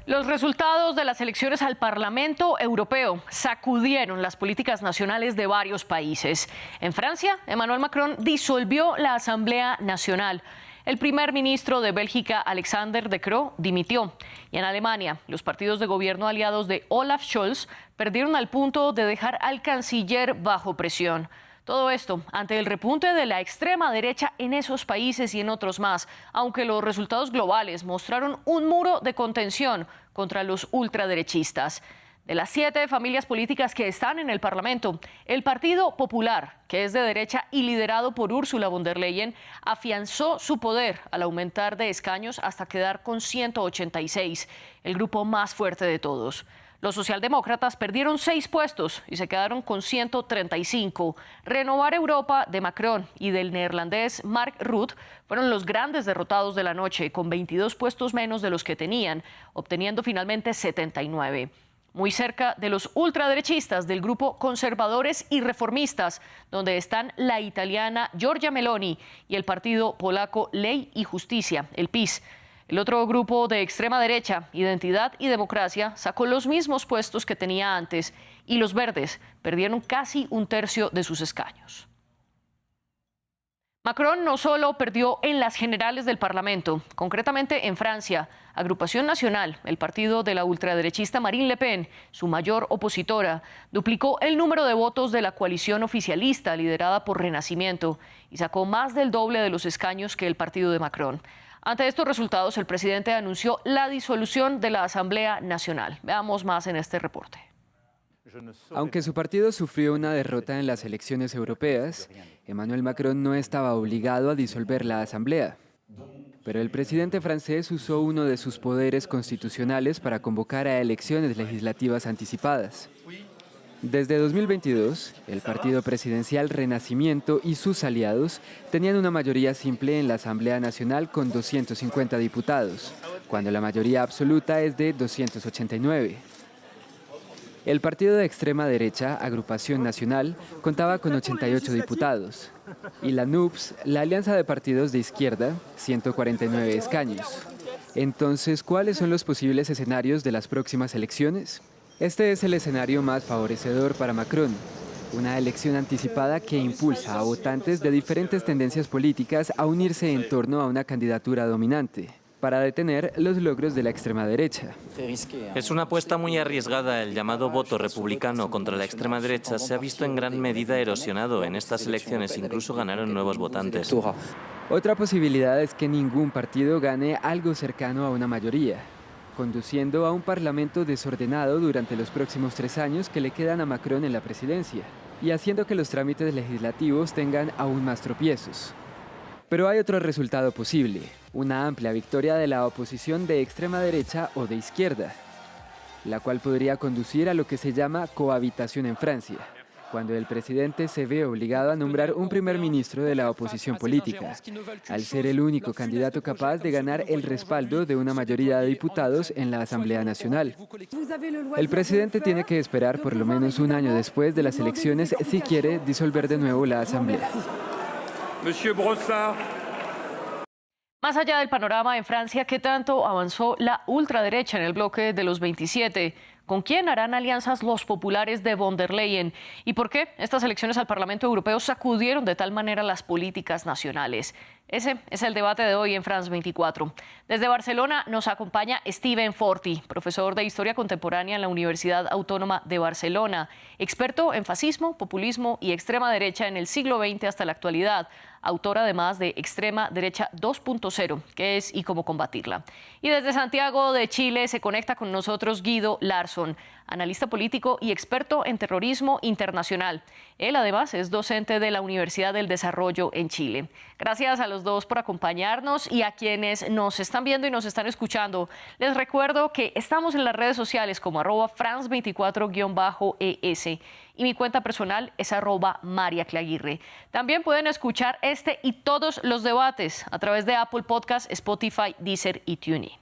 Los resultados de las elecciones al Parlamento Europeo sacudieron las políticas nacionales de varios países. En Francia, Emmanuel Macron disolvió la Asamblea Nacional. El primer ministro de Bélgica, Alexander De Croo, dimitió. Y en Alemania, los partidos de gobierno aliados de Olaf Scholz perdieron al punto de dejar al canciller bajo presión. Todo esto ante el repunte de la extrema derecha en esos países y en otros más, aunque los resultados globales mostraron un muro de contención contra los ultraderechistas. De las 7 familias políticas que están en el Parlamento, el Partido Popular, que es de derecha y liderado por Ursula von der Leyen, afianzó su poder al aumentar de escaños hasta quedar con 186, el grupo más fuerte de todos. Los socialdemócratas perdieron 6 puestos y se quedaron con 135. Renovar Europa de Macron y del neerlandés Mark Rutte fueron los grandes derrotados de la noche, con 22 puestos menos de los que tenían, obteniendo finalmente 79. Muy cerca de los ultraderechistas del grupo Conservadores y Reformistas, donde están la italiana Giorgia Meloni y el partido polaco Ley y Justicia, el PiS. El otro grupo de extrema derecha, Identidad y Democracia, sacó los mismos puestos que tenía antes y los verdes perdieron casi un tercio de sus escaños. Macron no solo perdió en las generales del Parlamento, concretamente en Francia, Agrupación Nacional, el partido de la ultraderechista Marine Le Pen, su mayor opositora, duplicó el número de votos de la coalición oficialista liderada por Renacimiento y sacó más del doble de los escaños que el partido de Macron. Ante estos resultados, el presidente anunció la disolución de la Asamblea Nacional. Veamos más en este reporte. Aunque su partido sufrió una derrota en las elecciones europeas, Emmanuel Macron no estaba obligado a disolver la Asamblea. Pero el presidente francés usó uno de sus poderes constitucionales para convocar a elecciones legislativas anticipadas. Desde 2022, el partido presidencial Renacimiento y sus aliados tenían una mayoría simple en la Asamblea Nacional con 250 diputados, cuando la mayoría absoluta es de 289. El partido de extrema derecha, Agrupación Nacional, contaba con 88 diputados, y la NUPS, la alianza de partidos de izquierda, 149 escaños. Entonces, ¿cuáles son los posibles escenarios de las próximas elecciones? Este es el escenario más favorecedor para Macron, una elección anticipada que impulsa a votantes de diferentes tendencias políticas a unirse en torno a una candidatura dominante, para detener los logros de la extrema derecha. Es una apuesta muy arriesgada. El llamado voto republicano contra la extrema derecha se ha visto en gran medida erosionado. En estas elecciones incluso ganaron nuevos votantes. Otra posibilidad es que ningún partido gane algo cercano a una mayoría, conduciendo a un parlamento desordenado durante los próximos 3 años que le quedan a Macron en la presidencia, y haciendo que los trámites legislativos tengan aún más tropiezos. Pero hay otro resultado posible, una amplia victoria de la oposición de extrema derecha o de izquierda, la cual podría conducir a lo que se llama cohabitación en Francia, cuando el presidente se ve obligado a nombrar un primer ministro de la oposición política, al ser el único candidato capaz de ganar el respaldo de una mayoría de diputados en la Asamblea Nacional. El presidente tiene que esperar por lo menos un año después de las elecciones si quiere disolver de nuevo la Asamblea. Más allá del panorama en Francia, ¿qué tanto avanzó la ultraderecha en el bloque de los 27? ¿Con quién harán alianzas los populares de von der Leyen? ¿Y por qué estas elecciones al Parlamento Europeo sacudieron de tal manera las políticas nacionales? Ese es el debate de hoy en France 24. Desde Barcelona nos acompaña Steven Forti, profesor de Historia Contemporánea en la Universidad Autónoma de Barcelona, experto en fascismo, populismo y extrema derecha en el siglo XX hasta la actualidad, autor además de Extrema Derecha 2.0, qué es y cómo combatirla. Y desde Santiago de Chile se conecta con nosotros Guido Larsson, analista político y experto en terrorismo internacional. Él además es docente de la Universidad del Desarrollo en Chile. Gracias a los dos por acompañarnos y a quienes nos están viendo y nos están escuchando. Les recuerdo que estamos en las redes sociales como @France24_ES y mi cuenta personal es @MariaClaguirre. También pueden escuchar este y todos los debates a través de Apple Podcasts, Spotify, Deezer y TuneIn.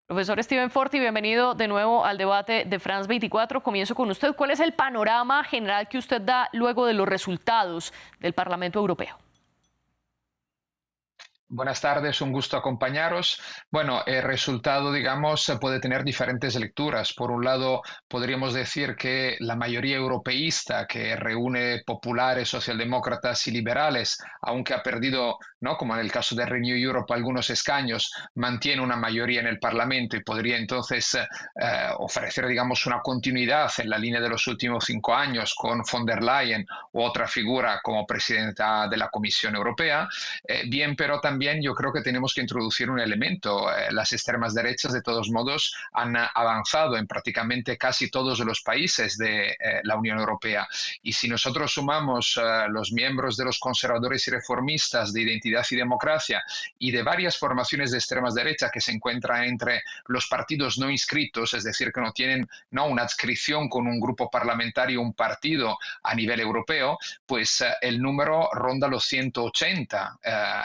Profesor Steven Forti, bienvenido de nuevo al debate de France 24. Comienzo con usted. ¿Cuál es el panorama general que usted da luego de los resultados del Parlamento Europeo? Buenas tardes, un gusto acompañaros. Bueno, el resultado, digamos, puede tener diferentes lecturas. Por un lado, podríamos decir que la mayoría europeísta, que reúne populares, socialdemócratas y liberales, aunque ha perdido, ¿no?, como en el caso de Renew Europe, algunos escaños, mantiene una mayoría en el Parlamento y podría entonces ofrecer, digamos, una continuidad en la línea de los últimos 5 años con von der Leyen u otra figura como presidenta de la Comisión Europea. Bien, pero también yo creo que tenemos que introducir un elemento. Las extremas derechas, de todos modos, han avanzado en prácticamente casi todos los países de la Unión Europea. Y si nosotros sumamos los miembros de los conservadores y reformistas de Identidad y Democracia y de varias formaciones de extremas derechas que se encuentran entre los partidos no inscritos, es decir, que no tienen, no, una adscripción con un grupo parlamentario, un partido a nivel europeo, pues el número ronda los 180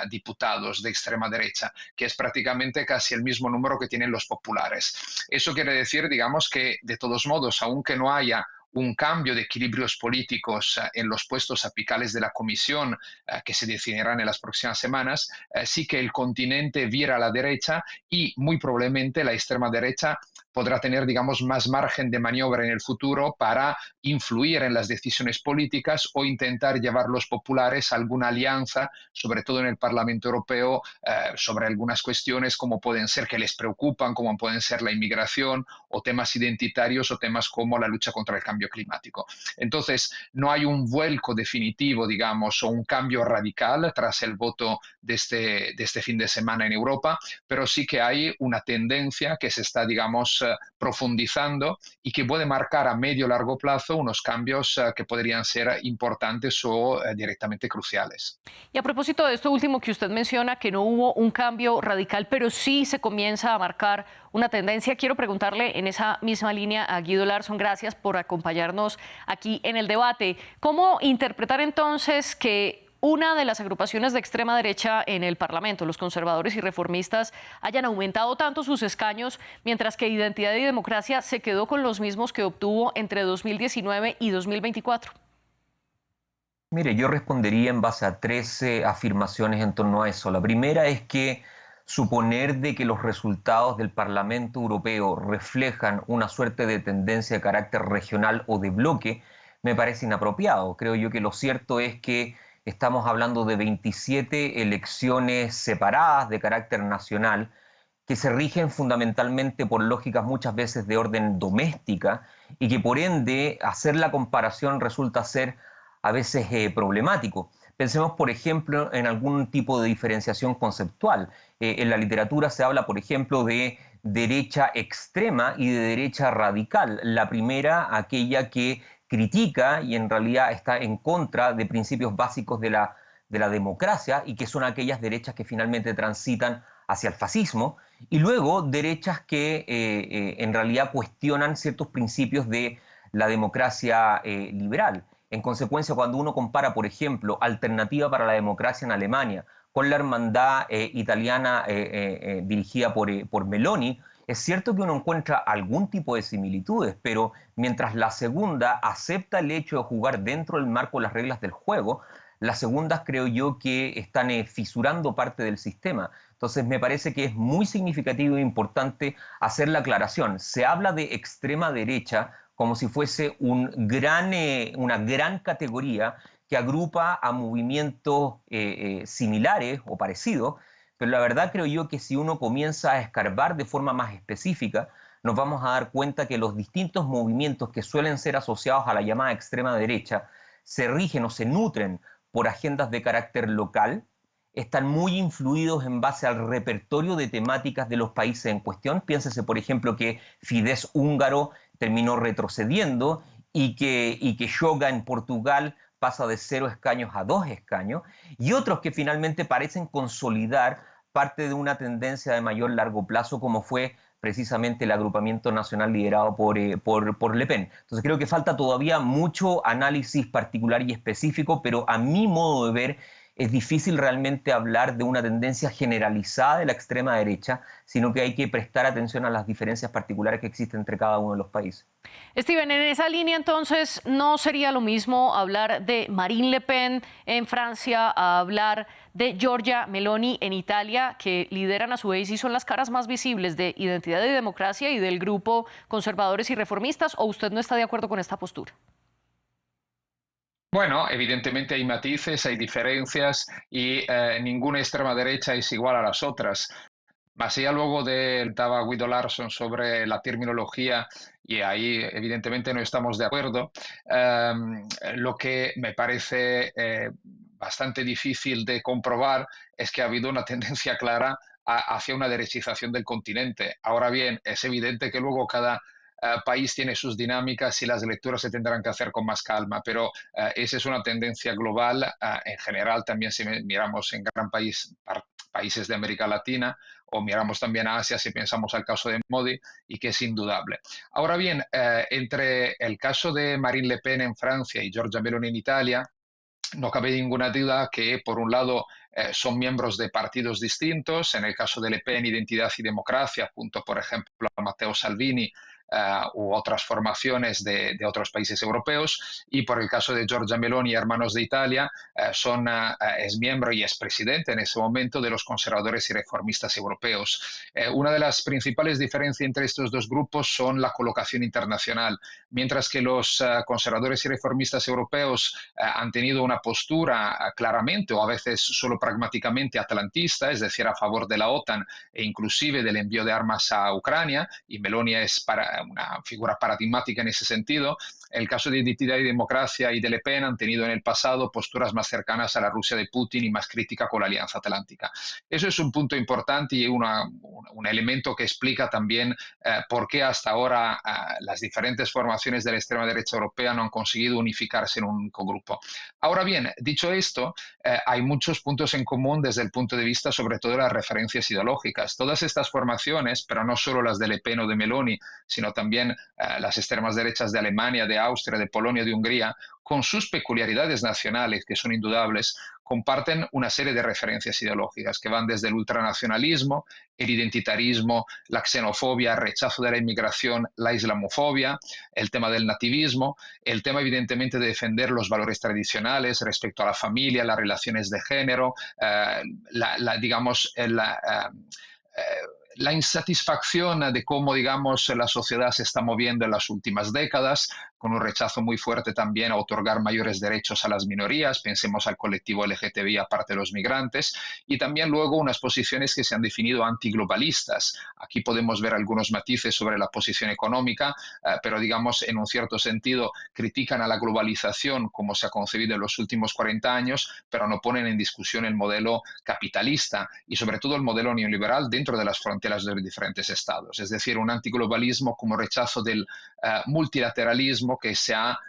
diputados de extrema derecha, que es prácticamente casi el mismo número que tienen los populares. Eso quiere decir, digamos, que de todos modos, aunque no haya un cambio de equilibrios políticos en los puestos apicales de la Comisión que se definirán en las próximas semanas, sí que el continente vira a la derecha y muy probablemente la extrema derecha podrá tener, digamos, más margen de maniobra en el futuro para influir en las decisiones políticas o intentar llevar los populares a alguna alianza, sobre todo en el Parlamento Europeo, sobre algunas cuestiones como pueden ser que les preocupan, como pueden ser la inmigración o temas identitarios o temas como la lucha contra el cambio climático. Entonces, no hay un vuelco definitivo, digamos, o un cambio radical tras el voto de este fin de semana en Europa, pero sí que hay una tendencia que se está, digamos, profundizando y que puede marcar a medio o largo plazo unos cambios que podrían ser importantes o directamente cruciales. Y a propósito de esto último que usted menciona, que no hubo un cambio radical, pero sí se comienza a marcar una tendencia, quiero preguntarle en esa misma línea a Guido Larsson, gracias por acompañarnos aquí en el debate. ¿Cómo interpretar entonces que una de las agrupaciones de extrema derecha en el Parlamento, los conservadores y reformistas, hayan aumentado tanto sus escaños, mientras que Identidad y Democracia se quedó con los mismos que obtuvo entre 2019 y 2024? Mire, yo respondería en base a 13 afirmaciones en torno a eso. La primera es que suponer de que los resultados del Parlamento Europeo reflejan una suerte de tendencia de carácter regional o de bloque me parece inapropiado. Creo yo que lo cierto es que estamos hablando de 27 elecciones separadas de carácter nacional que se rigen fundamentalmente por lógicas muchas veces de orden doméstica y que por ende hacer la comparación resulta ser a veces problemático. Pensemos, por ejemplo, en algún tipo de diferenciación conceptual. En la literatura se habla, por ejemplo, de derecha extrema y de derecha radical. La primera, aquella que critica y en realidad está en contra de principios básicos de la democracia y que son aquellas derechas que finalmente transitan hacia el fascismo, y luego derechas que en realidad cuestionan ciertos principios de la democracia liberal. En consecuencia, cuando uno compara, por ejemplo, Alternativa para la Democracia en Alemania con la hermandad italiana dirigida por Meloni, es cierto que uno encuentra algún tipo de similitudes, pero mientras la segunda acepta el hecho de jugar dentro del marco de las reglas del juego, las segundas creo yo que están fisurando parte del sistema. Entonces me parece que es muy significativo e importante hacer la aclaración. Se habla de extrema derecha como si fuese una gran categoría que agrupa a movimientos similares o parecidos, pero la verdad creo yo que si uno comienza a escarbar de forma más específica, nos vamos a dar cuenta que los distintos movimientos que suelen ser asociados a la llamada extrema derecha se rigen o se nutren por agendas de carácter local, están muy influidos en base al repertorio de temáticas de los países en cuestión. Piénsese, por ejemplo, que Fidesz húngaro terminó retrocediendo y que Yoga en Portugal pasa de 0 escaños a 2 escaños, y otros que finalmente parecen consolidar parte de una tendencia de mayor largo plazo, como fue precisamente el agrupamiento nacional liderado por Le Pen. Entonces creo que falta todavía mucho análisis particular y específico, pero a mi modo de ver, es difícil realmente hablar de una tendencia generalizada de la extrema derecha, sino que hay que prestar atención a las diferencias particulares que existen entre cada uno de los países. Steven, en esa línea entonces, ¿no sería lo mismo hablar de Marine Le Pen en Francia a hablar de Giorgia Meloni en Italia, que lideran a su vez y son las caras más visibles de Identidad y Democracia y del grupo Conservadores y Reformistas? ¿O usted no está de acuerdo con esta postura? Bueno, evidentemente hay matices, hay diferencias y ninguna extrema derecha es igual a las otras. Más allá luego estaba Guido Larsson sobre la terminología y ahí evidentemente no estamos de acuerdo. Lo que me parece bastante difícil de comprobar es que ha habido una tendencia clara hacia una derechización del continente. Ahora bien, es evidente que luego cada país tiene sus dinámicas y las lecturas se tendrán que hacer con más calma, pero esa es una tendencia global. En general, también si miramos en países de América Latina o miramos también a Asia si pensamos al caso de Modi, y que es indudable. Ahora bien, entre el caso de Marine Le Pen en Francia y Giorgia Meloni en Italia, no cabe ninguna duda que, por un lado, son miembros de partidos distintos. En el caso de Le Pen, Identidad y Democracia, junto, por ejemplo, a Matteo Salvini, u otras formaciones de otros países europeos, y por el caso de Giorgia Meloni y Hermanos de Italia, es miembro y es presidente en ese momento de los conservadores y reformistas europeos. Una de las principales diferencias entre estos dos grupos son la colocación internacional. Mientras que los conservadores y reformistas europeos han tenido una postura claramente o a veces solo pragmáticamente atlantista, es decir, a favor de la OTAN e inclusive del envío de armas a Ucrania, y Meloni es una figura paradigmática en ese sentido. El caso de Identidad y Democracia y de Le Pen han tenido en el pasado posturas más cercanas a la Rusia de Putin y más crítica con la Alianza Atlántica. Eso es un punto importante y un elemento que explica también por qué hasta ahora las diferentes formaciones de la extrema derecha europea no han conseguido unificarse en un único grupo. Ahora bien, dicho esto, hay muchos puntos en común desde el punto de vista sobre todo de las referencias ideológicas. Todas estas formaciones, pero no solo las de Le Pen o de Meloni, sino también las extremas derechas de Alemania, de Austria, de Polonia, de Hungría, con sus peculiaridades nacionales, que son indudables, comparten una serie de referencias ideológicas que van desde el ultranacionalismo, el identitarismo, la xenofobia, el rechazo de la inmigración, la islamofobia, el tema del nativismo, el tema evidentemente de defender los valores tradicionales respecto a la familia, las relaciones de género, la insatisfacción de cómo, digamos, la sociedad se está moviendo en las últimas décadas, con un rechazo muy fuerte también a otorgar mayores derechos a las minorías, pensemos al colectivo LGTBI aparte de los migrantes, y también luego unas posiciones que se han definido antiglobalistas. Aquí podemos ver algunos matices sobre la posición económica, pero digamos, en un cierto sentido, critican a la globalización como se ha concebido en los últimos 40 años, pero no ponen en discusión el modelo capitalista y sobre todo el modelo neoliberal dentro de las fronteras de los diferentes estados. Es decir, un antiglobalismo como rechazo del multilateralismo que se ha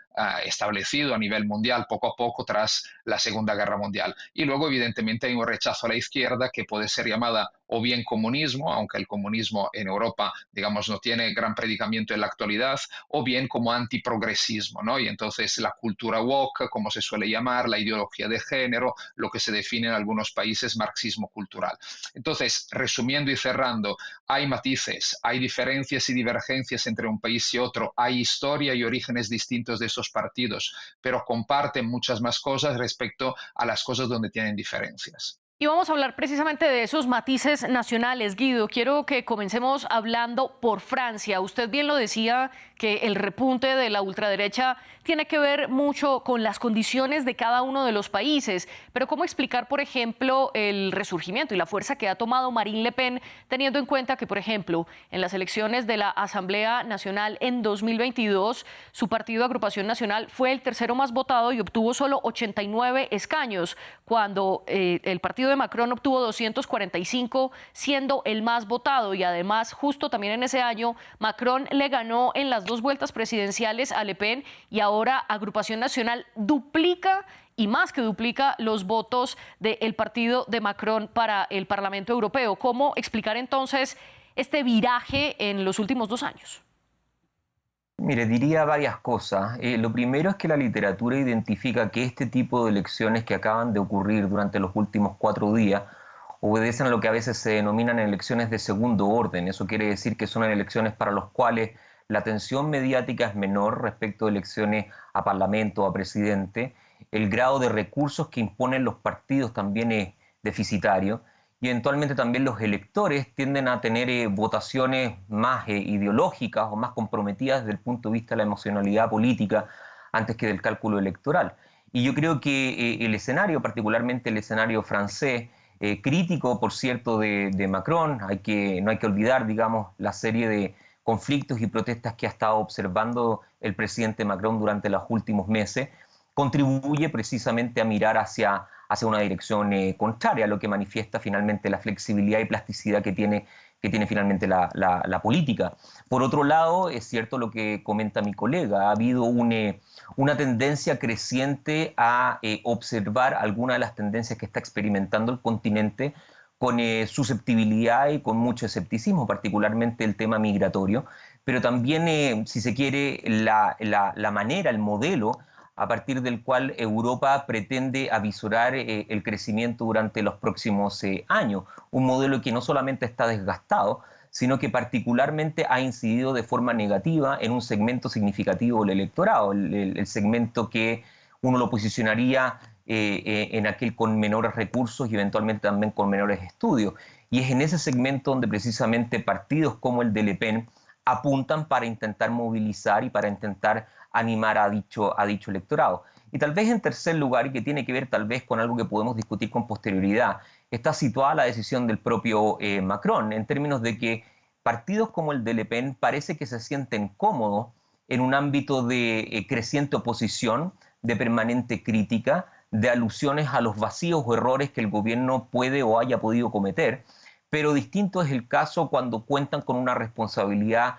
establecido a nivel mundial poco a poco tras la Segunda Guerra Mundial. Y luego, evidentemente, hay un rechazo a la izquierda que puede ser llamada o bien comunismo, aunque el comunismo en Europa, digamos, no tiene gran predicamento en la actualidad, o bien como antiprogresismo, ¿no? Y entonces la cultura woke, como se suele llamar, la ideología de género, lo que se define en algunos países marxismo cultural. Entonces, resumiendo y cerrando, hay matices, hay diferencias y divergencias entre un país y otro, hay historia y orígenes distintos de esos partidos, pero comparten muchas más cosas respecto a las cosas donde tienen diferencias. Y vamos a hablar precisamente de esos matices nacionales. Guido, quiero que comencemos hablando por Francia. Usted bien lo decía, que el repunte de la ultraderecha tiene que ver mucho con las condiciones de cada uno de los países. Pero ¿cómo explicar, por ejemplo, el resurgimiento y la fuerza que ha tomado Marine Le Pen, teniendo en cuenta que, por ejemplo, en las elecciones de la Asamblea Nacional en 2022, su partido Agrupación Nacional fue el tercero más votado y obtuvo solo 89 escaños, cuando el partido de Macron obtuvo 245, siendo el más votado? Y además, justo también en ese año, Macron le ganó en las 2 vueltas presidenciales a Le Pen, y ahora Agrupación Nacional duplica y más que duplica los votos del partido de Macron para el Parlamento Europeo. ¿Cómo explicar entonces este viraje en los últimos 2 años? Mire, diría varias cosas. Lo primero es que la literatura identifica que este tipo de elecciones que acaban de ocurrir durante los últimos 4 días obedecen a lo que a veces se denominan elecciones de segundo orden. Eso quiere decir que son elecciones para las cuales la atención mediática es menor respecto de elecciones a parlamento o a presidente. El grado de recursos que imponen los partidos también es deficitario y eventualmente también los electores tienden a tener votaciones más ideológicas o más comprometidas desde el punto de vista de la emocionalidad política antes que del cálculo electoral. Y yo creo que el escenario, particularmente el escenario francés, crítico, por cierto, de Macron, no hay que olvidar, digamos, la serie de conflictos y protestas que ha estado observando el presidente Macron durante los últimos meses, contribuye precisamente a mirar hacia una dirección contraria a lo que manifiesta finalmente la flexibilidad y plasticidad que tiene finalmente la política. Por otro lado, es cierto lo que comenta mi colega, ha habido una tendencia creciente a observar algunas de las tendencias que está experimentando el continente con susceptibilidad y con mucho escepticismo, particularmente el tema migratorio, pero también, si se quiere, la manera, el modelo a partir del cual Europa pretende avisorar el crecimiento durante los próximos años. Un modelo que no solamente está desgastado, sino que particularmente ha incidido de forma negativa en un segmento significativo del electorado, el segmento que uno lo posicionaría en aquel con menores recursos y eventualmente también con menores estudios. Y es en ese segmento donde precisamente partidos como el de Le Pen apuntan para intentar movilizar y para intentar animar a dicho electorado. Y tal vez en tercer lugar, y que tiene que ver tal vez con algo que podemos discutir con posterioridad, está situada la decisión del propio Macron, en términos de que partidos como el de Le Pen parece que se sienten cómodos en un ámbito de creciente oposición, de permanente crítica, de alusiones a los vacíos o errores que el gobierno puede o haya podido cometer, pero distinto es el caso cuando cuentan con una responsabilidad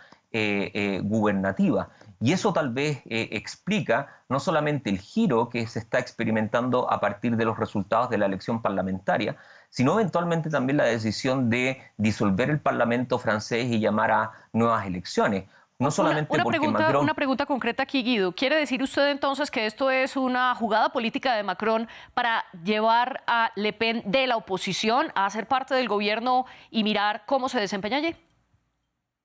gubernativa. Y eso tal vez explica no solamente el giro que se está experimentando a partir de los resultados de la elección parlamentaria, sino eventualmente también la decisión de disolver el Parlamento francés y llamar a nuevas elecciones. No solamente porque Macron... Una pregunta concreta aquí, Guido. ¿Quiere decir usted entonces que esto es una jugada política de Macron para llevar a Le Pen de la oposición a ser parte del gobierno y mirar cómo se desempeña allí?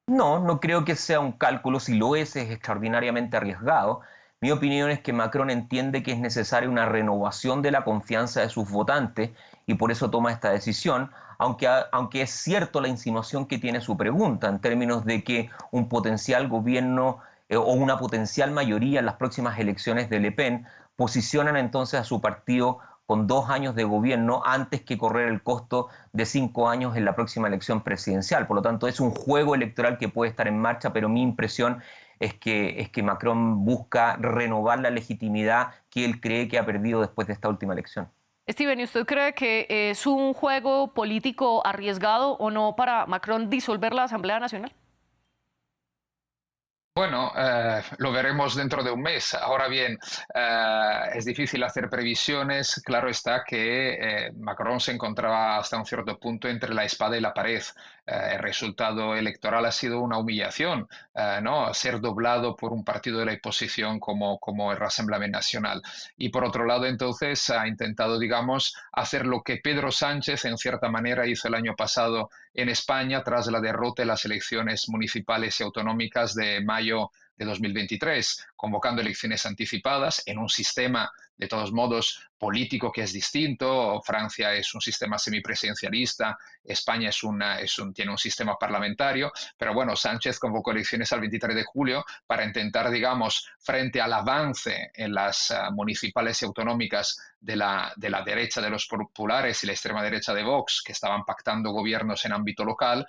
No, no creo que sea un cálculo. Si lo es extraordinariamente arriesgado. Mi opinión es que Macron entiende que es necesaria una renovación de la confianza de sus votantes y por eso toma esta decisión, aunque es cierto la insinuación que tiene su pregunta en términos de que un potencial gobierno o una potencial mayoría en las próximas elecciones de Le Pen posicionan entonces a su partido con 2 años de gobierno antes que correr el costo de 5 años en la próxima elección presidencial. Por lo tanto, es un juego electoral que puede estar en marcha, pero mi impresión es que Macron busca renovar la legitimidad que él cree que ha perdido después de esta última elección. Steven, ¿y usted cree que es un juego político arriesgado o no para Macron disolver la Asamblea Nacional? Bueno, lo veremos dentro de un mes. Ahora bien, es difícil hacer previsiones. Claro está que Macron se encontraba hasta un cierto punto entre la espada y la pared. El resultado electoral ha sido una humillación, ¿no? Ser doblado por un partido de la oposición como el Rassemblement Nacional. Y por otro lado, entonces, ha intentado, digamos, hacer lo que Pedro Sánchez, en cierta manera, hizo el año pasado en España tras la derrota de las elecciones municipales y autonómicas de mayo de 2023, convocando elecciones anticipadas en un sistema, de todos modos, político que es distinto. Francia es un sistema semipresidencialista, España tiene un sistema parlamentario, pero bueno, Sánchez convocó elecciones al 23 de julio para intentar, digamos, frente al avance en las municipales y autonómicas de la derecha de los populares y la extrema derecha de Vox, que estaban pactando gobiernos en ámbito local,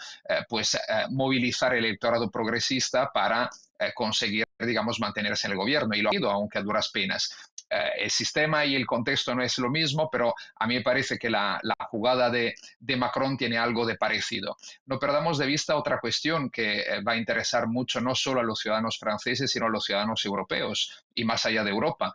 movilizar el electorado progresista para conseguir, digamos, mantenerse en el gobierno, y lo ha ido, aunque a duras penas. El sistema y el contexto no es lo mismo, pero a mí me parece que la jugada de Macron tiene algo de parecido. No perdamos de vista otra cuestión que va a interesar mucho no solo a los ciudadanos franceses, sino a los ciudadanos europeos y más allá de Europa,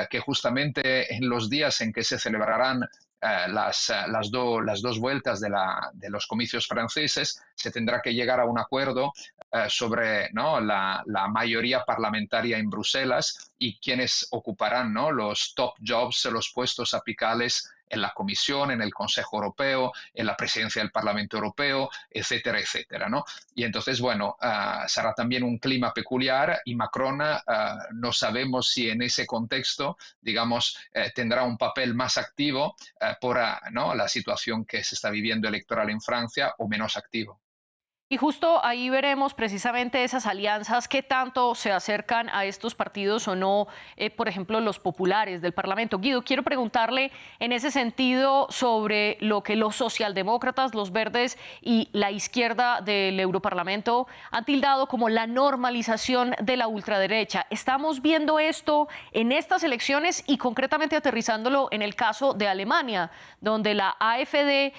que justamente en los días en que se celebrarán las dos vueltas de los comicios franceses, se tendrá que llegar a un acuerdo sobre, ¿no?, la mayoría parlamentaria en Bruselas y quienes ocuparán, ¿no?, los top jobs, los puestos apicales en la Comisión, en el Consejo Europeo, en la presidencia del Parlamento Europeo, etcétera, etcétera, ¿no? Y entonces, bueno, será también un clima peculiar y Macron no sabemos si en ese contexto, digamos, tendrá un papel más activo por ¿no?, la situación que se está viviendo electoral en Francia o menos activo. Y justo ahí veremos precisamente esas alianzas, qué tanto se acercan a estos partidos o no, por ejemplo, los populares del Parlamento. Guido, quiero preguntarle en ese sentido sobre lo que los socialdemócratas, los verdes y la izquierda del Europarlamento han tildado como la normalización de la ultraderecha. ¿Estamos viendo esto en estas elecciones y concretamente aterrizándolo en el caso de Alemania, donde la AfD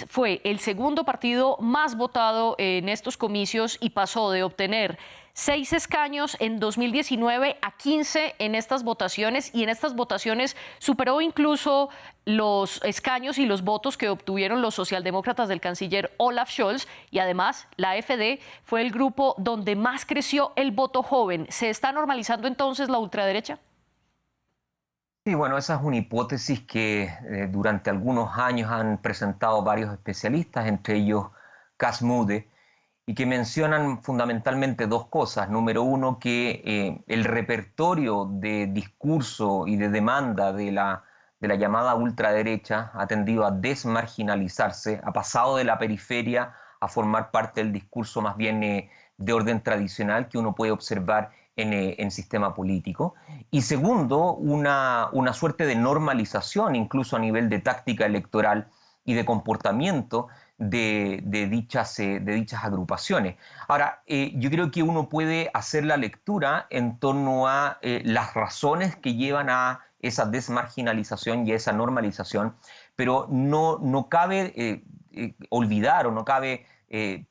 fue el segundo partido más votado en estos comicios y pasó de obtener 6 escaños en 2019 a 15 en estas votaciones, y en estas votaciones superó incluso los escaños y los votos que obtuvieron los socialdemócratas del canciller Olaf Scholz, y además la AfD fue el grupo donde más creció el voto joven. ¿Se está normalizando entonces la ultraderecha? Sí, bueno, esa es una hipótesis que durante algunos años han presentado varios especialistas, entre ellos Cas Mudde, y que mencionan fundamentalmente dos cosas. Número uno, que el repertorio de discurso y de demanda de la llamada ultraderecha ha tendido a desmarginalizarse, ha pasado de la periferia a formar parte del discurso más bien de orden tradicional que uno puede observar en sistema político. Y segundo, una suerte de normalización, incluso a nivel de táctica electoral y de comportamiento de dichas agrupaciones. Ahora, yo creo que uno puede hacer la lectura en torno a las razones que llevan a esa desmarginalización y a esa normalización, pero no cabe olvidar o no cabe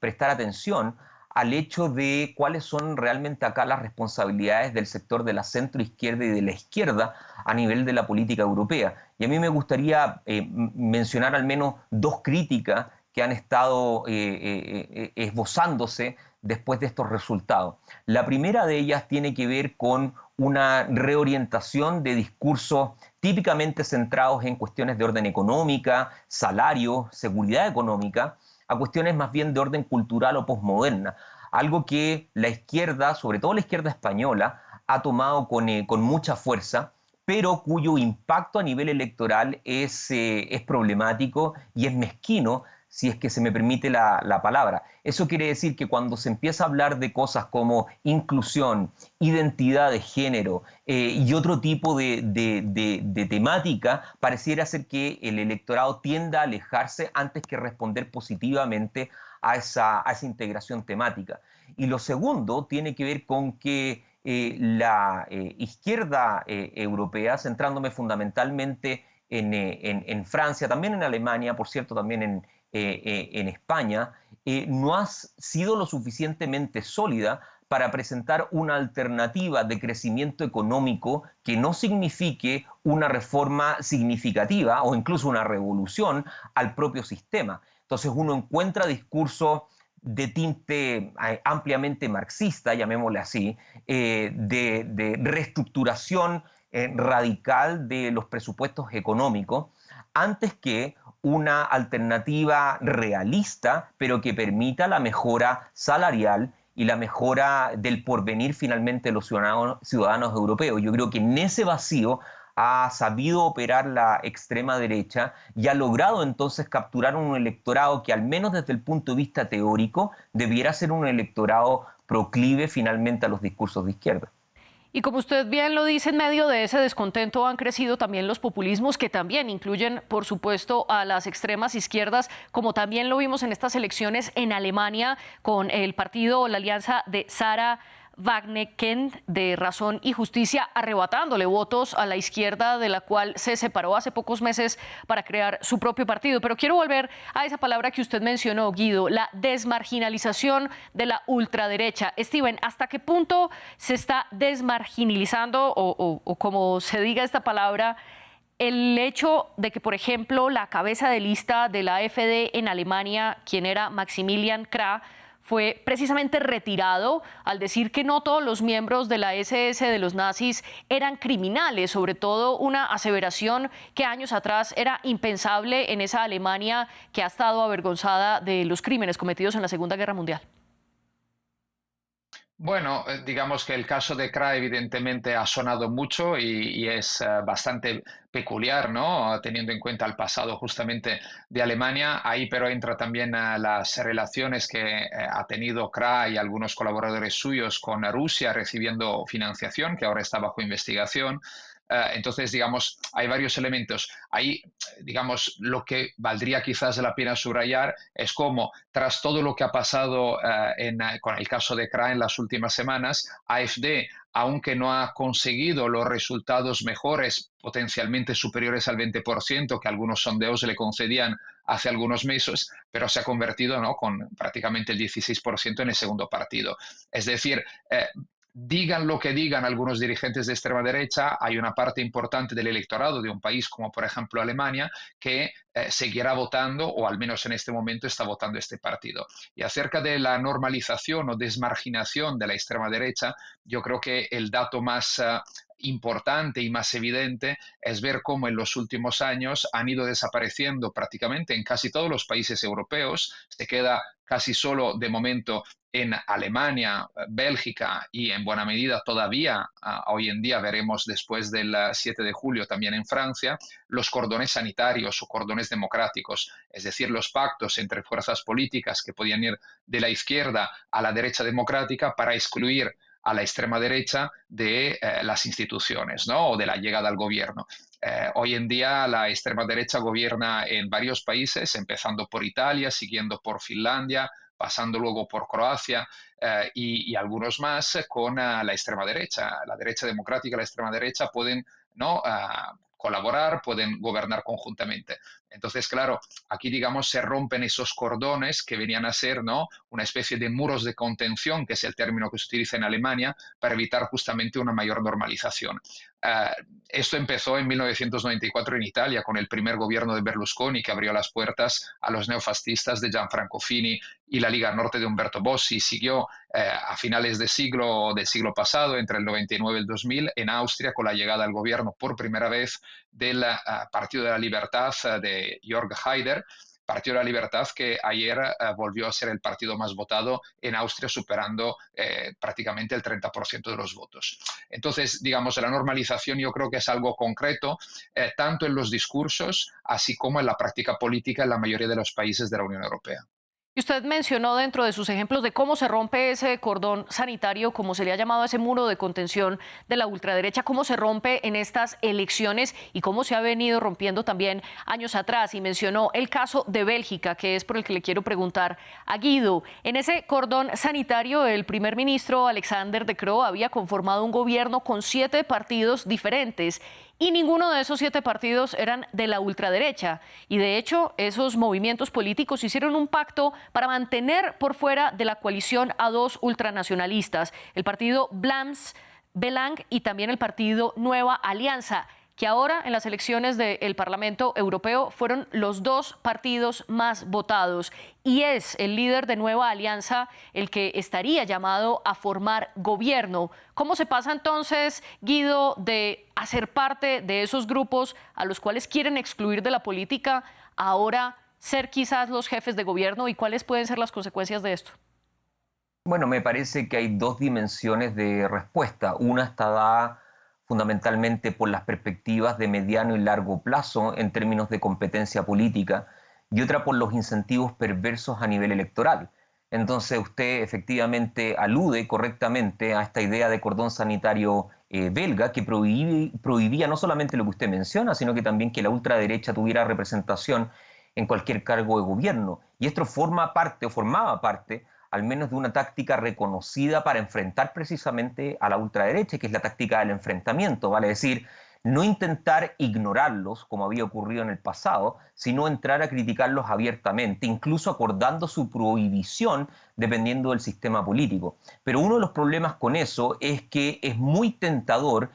prestar atención al hecho de cuáles son realmente acá las responsabilidades del sector de la centroizquierda y de la izquierda a nivel de la política europea. Y a mí me gustaría mencionar al menos dos críticas que han estado esbozándose después de estos resultados. La primera de ellas tiene que ver con una reorientación de discursos típicamente centrados en cuestiones de orden económica, salario, seguridad económica, a cuestiones más bien de orden cultural o posmoderna, algo que la izquierda, sobre todo la izquierda española, ha tomado con mucha fuerza, pero cuyo impacto a nivel electoral es problemático y es mezquino, si es que se me permite la palabra. Eso quiere decir que cuando se empieza a hablar de cosas como inclusión, identidad de género y otro tipo de temática, pareciera ser que el electorado tienda a alejarse antes que responder positivamente a esa integración temática. Y lo segundo tiene que ver con que la izquierda europea, centrándome fundamentalmente en Francia, también en Alemania, por cierto, también en España, no ha sido lo suficientemente sólida para presentar una alternativa de crecimiento económico que no signifique una reforma significativa o incluso una revolución al propio sistema. Entonces uno encuentra discursos de tinte ampliamente marxista, llamémosle así, de reestructuración radical de los presupuestos económicos, antes que una alternativa realista, pero que permita la mejora salarial y la mejora del porvenir finalmente de los ciudadanos europeos. Yo creo que en ese vacío ha sabido operar la extrema derecha y ha logrado entonces capturar un electorado que, al menos desde el punto de vista teórico, debiera ser un electorado proclive finalmente a los discursos de izquierda. Y como usted bien lo dice, en medio de ese descontento han crecido también los populismos, que también incluyen, por supuesto, a las extremas izquierdas, como también lo vimos en estas elecciones en Alemania con el partido o la alianza de Sarah Wagenknecht de Razón y Justicia, arrebatándole votos a la izquierda, de la cual se separó hace pocos meses para crear su propio partido. Pero quiero volver a esa palabra que usted mencionó, Guido, la desmarginalización de la ultraderecha. Steven, ¿hasta qué punto se está desmarginalizando o como se diga esta palabra, el hecho de que, por ejemplo, la cabeza de lista de la AfD en Alemania, quien era Maximilian Krah, fue precisamente retirado al decir que no todos los miembros de la SS de los nazis eran criminales, sobre todo una aseveración que años atrás era impensable en esa Alemania que ha estado avergonzada de los crímenes cometidos en la Segunda Guerra Mundial. Bueno, digamos que el caso de Kra evidentemente ha sonado mucho y es bastante peculiar, ¿no? Teniendo en cuenta el pasado justamente de Alemania. Ahí pero entra también las relaciones que ha tenido Kra y algunos colaboradores suyos con Rusia recibiendo financiación, que ahora está bajo investigación. Entonces, digamos, hay varios elementos. Ahí, digamos, lo que valdría quizás la pena subrayar es cómo, tras todo lo que ha pasado con el caso de Kra en las últimas semanas, AfD, aunque no ha conseguido los resultados mejores, potencialmente superiores al 20%, que algunos sondeos le concedían hace algunos meses, pero se ha convertido, ¿no?, con prácticamente el 16% en el segundo partido. Es decir, digan lo que digan algunos dirigentes de extrema derecha, hay una parte importante del electorado de un país como por ejemplo Alemania que seguirá votando, o al menos en este momento está votando este partido. Y acerca de la normalización o desmarginación de la extrema derecha, yo creo que el dato más importante y más evidente es ver cómo en los últimos años han ido desapareciendo prácticamente en casi todos los países europeos. Se queda casi solo de momento en Alemania, Bélgica y en buena medida todavía hoy en día veremos después del 7 de julio también en Francia, los cordones sanitarios o cordones democráticos, es decir, los pactos entre fuerzas políticas que podían ir de la izquierda a la derecha democrática para excluir a la extrema derecha de las instituciones, ¿no?, o de la llegada al gobierno. Hoy en día la extrema derecha gobierna en varios países, empezando por Italia, siguiendo por Finlandia, pasando luego por Croacia y algunos más con la extrema derecha. La derecha democrática y la extrema derecha pueden, ¿no?, colaborar, pueden gobernar conjuntamente. Entonces, claro, aquí, digamos, se rompen esos cordones que venían a ser, ¿no?, una especie de muros de contención, que es el término que se utiliza en Alemania, para evitar justamente una mayor normalización. Esto empezó en 1994 en Italia, con el primer gobierno de Berlusconi, que abrió las puertas a los neofascistas de Gianfranco Fini y la Liga Norte de Umberto Bossi. Siguió a finales del siglo pasado, entre el 99 y el 2000, en Austria, con la llegada al gobierno por primera vez del Partido de la Libertad de Jörg Haider, Partido de la Libertad que ayer volvió a ser el partido más votado en Austria, superando prácticamente el 30% de los votos. Entonces, digamos, la normalización yo creo que es algo concreto, tanto en los discursos, así como en la práctica política en la mayoría de los países de la Unión Europea. Y usted mencionó dentro de sus ejemplos de cómo se rompe ese cordón sanitario, como se le ha llamado ese muro de contención de la ultraderecha, cómo se rompe en estas elecciones y cómo se ha venido rompiendo también años atrás. Y mencionó el caso de Bélgica, que es por el que le quiero preguntar a Guido. En ese cordón sanitario, el primer ministro Alexander De Croo había conformado un gobierno con 7 partidos diferentes. Y ninguno de esos 7 partidos eran de la ultraderecha. Y de hecho, esos movimientos políticos hicieron un pacto para mantener por fuera de la coalición a 2 ultranacionalistas, el partido Vlaams Belang y también el partido Nueva Alianza, que ahora en las elecciones del Parlamento Europeo fueron los 2 partidos más votados. Y es el líder de Nueva Alianza el que estaría llamado a formar gobierno. ¿Cómo se pasa entonces, Guido, de hacer parte de esos grupos a los cuales quieren excluir de la política, a ahora ser quizás los jefes de gobierno, y cuáles pueden ser las consecuencias de esto? Bueno, me parece que hay 2 dimensiones de respuesta. Una está dada fundamentalmente por las perspectivas de mediano y largo plazo en términos de competencia política, y otra por los incentivos perversos a nivel electoral. Entonces usted efectivamente alude correctamente a esta idea de cordón sanitario belga, que prohibía no solamente lo que usted menciona, sino que también que la ultraderecha tuviera representación en cualquier cargo de gobierno. Y esto formaba parte al menos de una táctica reconocida para enfrentar precisamente a la ultraderecha, que es la táctica del enfrentamiento, vale decir, no intentar ignorarlos, como había ocurrido en el pasado, sino entrar a criticarlos abiertamente, incluso acordando su prohibición dependiendo del sistema político. Pero uno de los problemas con eso es que es muy tentador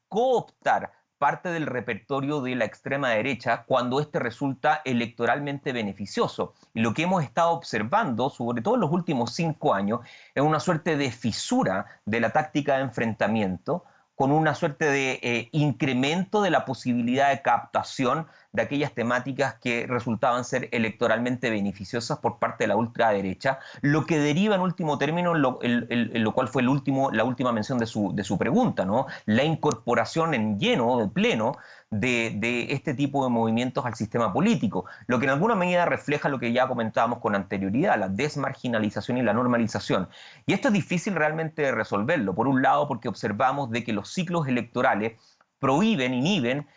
cooptar parte del repertorio de la extrema derecha cuando este resulta electoralmente beneficioso. Y lo que hemos estado observando, sobre todo en los últimos 5 años, es una suerte de fisura de la táctica de enfrentamiento, con una suerte de incremento de la posibilidad de captación de aquellas temáticas que resultaban ser electoralmente beneficiosas por parte de la ultraderecha, lo que deriva en último término en lo cual fue la última mención de su pregunta, ¿no? La incorporación en lleno, de pleno, de este tipo de movimientos al sistema político, lo que en alguna medida refleja lo que ya comentábamos con anterioridad, la desmarginalización y la normalización. Y esto es difícil realmente de resolverlo, por un lado porque observamos de que los ciclos electorales inhiben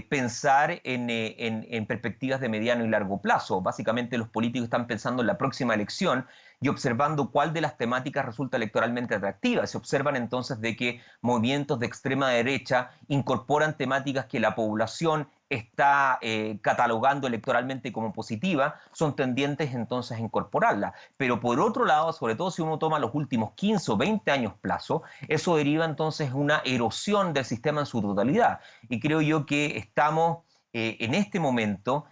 pensar en perspectivas de mediano y largo plazo. Básicamente los políticos están pensando en la próxima elección y observando cuál de las temáticas resulta electoralmente atractiva. Se observan entonces de que movimientos de extrema derecha incorporan temáticas que la población está catalogando electoralmente como positiva, son tendientes entonces a incorporarla. Pero por otro lado, sobre todo si uno toma los últimos 15 o 20 años plazo, eso deriva entonces en una erosión del sistema en su totalidad. Y creo yo que estamos en este momento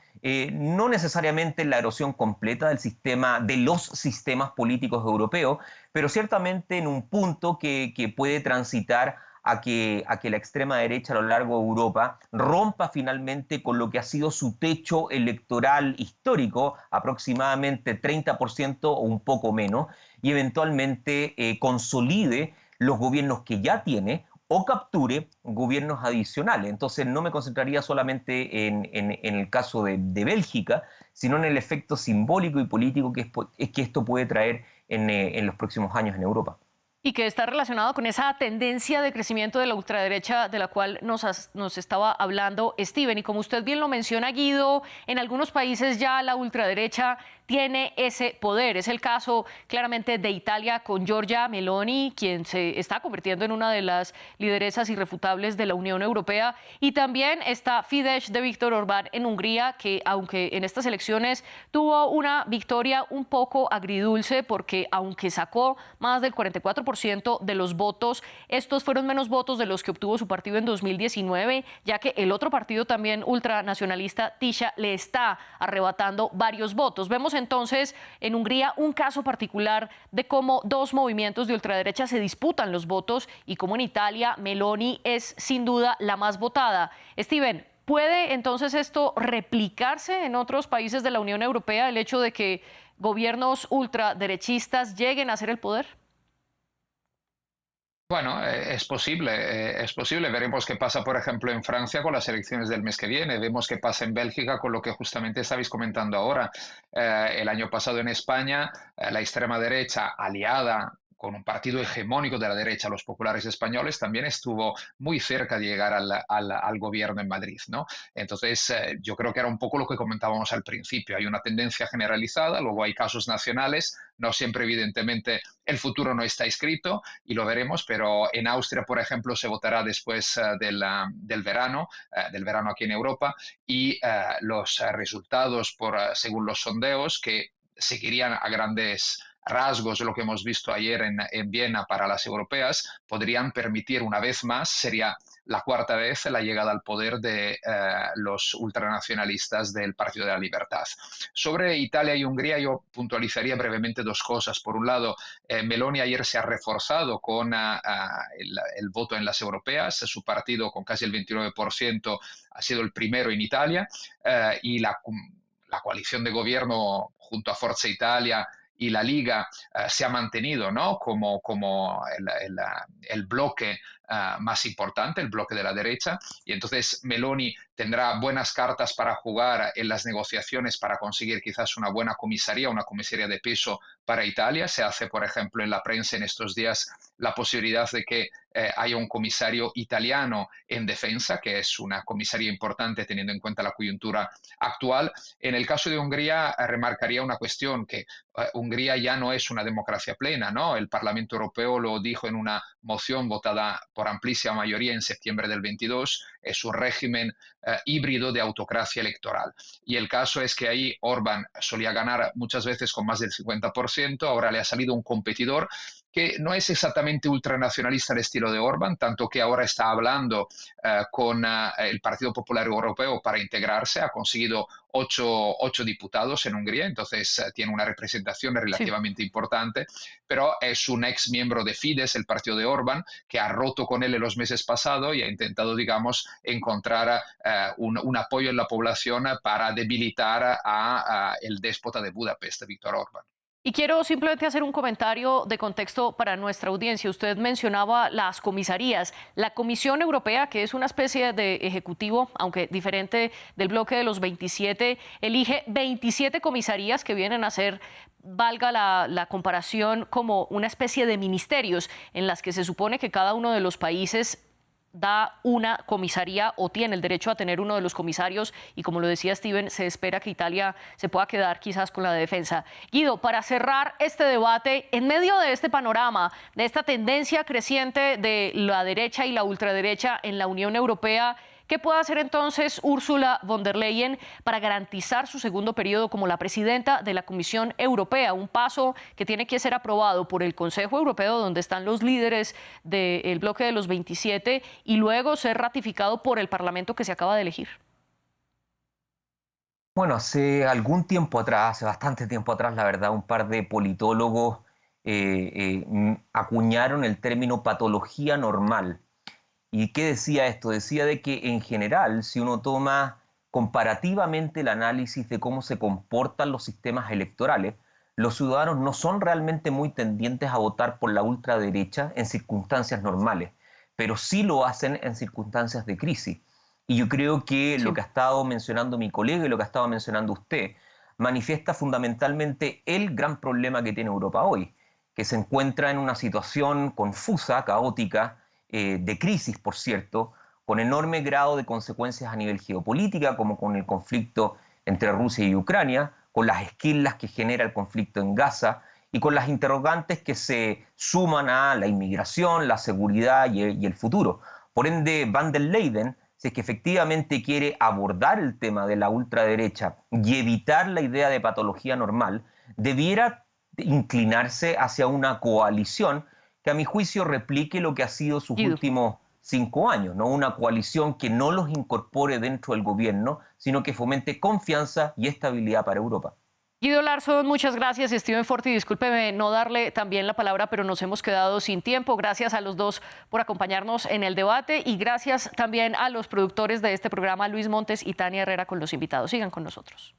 no necesariamente en la erosión completa del sistema, de los sistemas políticos europeos, pero ciertamente en un punto que puede transitar a que la extrema derecha a lo largo de Europa rompa finalmente con lo que ha sido su techo electoral histórico, aproximadamente 30% o un poco menos, y eventualmente consolide los gobiernos que ya tiene o capture gobiernos adicionales. Entonces no me concentraría solamente en el caso de Bélgica, sino en el efecto simbólico y político que esto puede traer en los próximos años en Europa. Y que está relacionado con esa tendencia de crecimiento de la ultraderecha de la cual nos estaba hablando Steven. Y como usted bien lo menciona, Guido, en algunos países ya la ultraderecha tiene ese poder. Es el caso claramente de Italia con Giorgia Meloni, quien se está convirtiendo en una de las lideresas irrefutables de la Unión Europea. Y también está Fidesz de Víctor Orbán en Hungría, que aunque en estas elecciones tuvo una victoria un poco agridulce, porque aunque sacó más del 44% de los votos, estos fueron menos votos de los que obtuvo su partido en 2019, ya que el otro partido también ultranacionalista, Tisza, le está arrebatando varios votos. Vemos entonces en Hungría un caso particular de cómo dos movimientos de ultraderecha se disputan los votos y cómo en Italia Meloni es sin duda la más votada. Steven, ¿puede entonces esto replicarse en otros países de la Unión Europea, el hecho de que gobiernos ultraderechistas lleguen a ser el poder? Bueno, es posible. Veremos qué pasa, por ejemplo, en Francia con las elecciones del mes que viene. Vemos qué pasa en Bélgica con lo que justamente estabais comentando ahora. El año pasado en España, la extrema derecha aliada con un partido hegemónico de la derecha, los populares españoles, también estuvo muy cerca de llegar al gobierno en Madrid, ¿no? Entonces, yo creo que era un poco lo que comentábamos al principio. Hay una tendencia generalizada, luego hay casos nacionales, no siempre, evidentemente, el futuro no está escrito y lo veremos, pero en Austria, por ejemplo, se votará después del verano aquí en Europa, y los resultados, según los sondeos, que seguirían a grandes rasgos lo que hemos visto ayer en Viena para las europeas, podrían permitir una vez más, sería la cuarta vez, la llegada al poder de los ultranacionalistas del Partido de la Libertad. Sobre Italia y Hungría yo puntualizaría brevemente dos cosas. Por un lado, Meloni ayer se ha reforzado con el voto en las europeas. Su partido, con casi el 29%, ha sido el primero en Italia, y la coalición de gobierno junto a Forza Italia y la Liga se ha mantenido, ¿no?, como el bloque más importante, el bloque de la derecha, y entonces Meloni tendrá buenas cartas para jugar en las negociaciones para conseguir quizás una buena comisaría, una comisaría de peso para Italia. Se hace, por ejemplo, en la prensa en estos días la posibilidad de que haya un comisario italiano en defensa, que es una comisaría importante teniendo en cuenta la coyuntura actual. En el caso de Hungría, remarcaría una cuestión, que Hungría ya no es una democracia plena, ¿no? El Parlamento Europeo lo dijo en una moción votada por amplísima mayoría en septiembre del 22, es un régimen híbrido de autocracia electoral. Y el caso es que ahí Orbán solía ganar muchas veces con más del 50%, ahora le ha salido un competidor que no es exactamente ultranacionalista al estilo de Orbán, tanto que ahora está hablando con el Partido Popular Europeo para integrarse, ha conseguido ocho diputados en Hungría, entonces tiene una representación Sí. relativamente importante, pero es un ex miembro de Fidesz, el partido de Orbán, que ha roto con él en los meses pasados y ha intentado, digamos, encontrar un apoyo en la población para debilitar a el déspota de Budapest, Viktor Orbán. Y quiero simplemente hacer un comentario de contexto para nuestra audiencia. Usted mencionaba las comisarías. La Comisión Europea, que es una especie de ejecutivo, aunque diferente del bloque de los 27, elige 27 comisarías que vienen a ser, valga la comparación, como una especie de ministerios en las que se supone que cada uno de los países da una comisaría o tiene el derecho a tener uno de los comisarios y, como lo decía Steven, se espera que Italia se pueda quedar quizás con la de defensa. Guido, para cerrar este debate, en medio de este panorama, de esta tendencia creciente de la derecha y la ultraderecha en la Unión Europea, ¿qué puede hacer entonces Ursula von der Leyen para garantizar su segundo periodo como la presidenta de la Comisión Europea? Un paso que tiene que ser aprobado por el Consejo Europeo, donde están los líderes del bloque de los 27, y luego ser ratificado por el Parlamento que se acaba de elegir. Bueno, hace algún tiempo atrás, hace bastante tiempo atrás, la verdad, un par de politólogos acuñaron el término patología normal. ¿Y qué decía esto? Decía de que en general, si uno toma comparativamente el análisis de cómo se comportan los sistemas electorales, los ciudadanos no son realmente muy tendientes a votar por la ultraderecha en circunstancias normales, pero sí lo hacen en circunstancias de crisis. Y yo creo que Sí. lo que ha estado mencionando mi colega y lo que ha estado mencionando usted manifiesta fundamentalmente el gran problema que tiene Europa hoy, que se encuentra en una situación confusa, caótica, de crisis, por cierto, con enorme grado de consecuencias a nivel geopolítica, como con el conflicto entre Rusia y Ucrania, con las esquirlas que genera el conflicto en Gaza y con las interrogantes que se suman a la inmigración, la seguridad y el futuro. Por ende, Van der Leyen, si es que efectivamente quiere abordar el tema de la ultraderecha y evitar la idea de patología normal, debiera inclinarse hacia una coalición que a mi juicio replique lo que ha sido sus Guido. últimos 5 años, ¿no? Una coalición que no los incorpore dentro del gobierno, sino que fomente confianza y estabilidad para Europa. Guido Larsson, muchas gracias. Steven Forti, discúlpeme no darle también la palabra, pero nos hemos quedado sin tiempo. Gracias a los dos por acompañarnos en el debate y gracias también a los productores de este programa, Luis Montes y Tania Herrera, con los invitados. Sigan con nosotros.